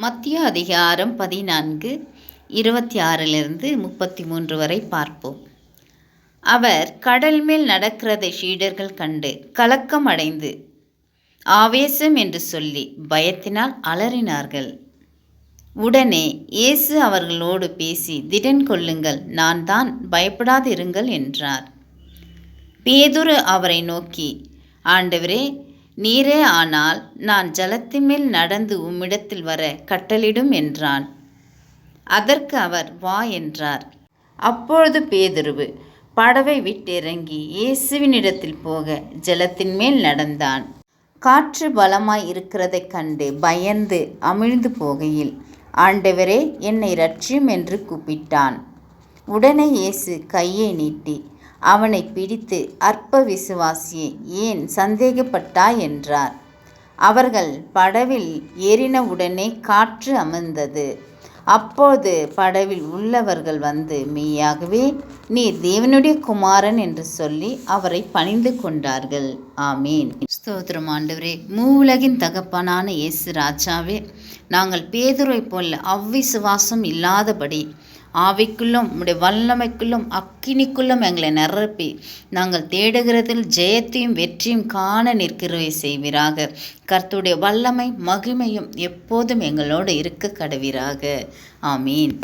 மத்திய அதிகாரம் 14 26-33 வரை பார்ப்போம். அவர் கடல் மேல் நடக்கிறதை சீடர்கள் கண்டு கலக்கம் அடைந்து ஆவேசம் என்று சொல்லி பயத்தினால் அலறினார்கள். உடனே இயேசு அவர்களோடு பேசி, திடன் கொள்ளுங்கள், நான் தான், பயப்படாதிருங்கள் என்றார். பேதுரு அவரை நோக்கி, ஆண்டவரே, நீரே ஆனால் நான் ஜலத்தின் மேல் நடந்து உம்மிடத்தில் வர கட்டளிடும் என்றான். அதற்கு அவர், வா என்றார். அப்பொழுது பேதுரு படவை விட்டிறங்கி இயேசுவினிடத்தில் போக ஜலத்தின் மேல் நடந்தான். காற்று பலமாய் இருக்கிறதைக் கண்டு பயந்து அமிழ்ந்து போகையில், ஆண்டவரே, என்னை இரட்சியும் என்று கூப்பிட்டான். உடனே இயேசு கையை நீட்டி அவனை பிடித்து, அற்ப விசுவாசியே, ஏன் சந்தேகப்பட்டாய் என்றார். அவர்கள் படவில் ஏறினவுடனே காற்று அமர்ந்தது. அப்போது படவில் உள்ளவர்கள் வந்து, மெய்யாகவே நீர் தேவனுடைய குமாரன் என்று சொல்லி அவரை பணிந்து கொண்டார்கள். ஆமீன். ஸ்தோத்திரம் ஆண்டவரே. மூவுலகின் தகப்பனான இயேசு ராஜாவே, நாங்கள் பேதுருவைப் போல அவ்விசுவாசம் இல்லாதபடி ஆவிக்குள்ளும் உம்முடைய வல்லமைக்குள்ளும் அக்கினிக்குள்ளும் எங்களை நிரப்பி நாங்கள் தேடுகிறதில் ஜெயத்தையும் வெற்றியும் காண நிற்கிறவை செய்வீராக. கர்த்தருடைய வல்லமை மகிமையும் எப்போதும் எங்களோடு இருக்க கடவீராக. ஆமீன்.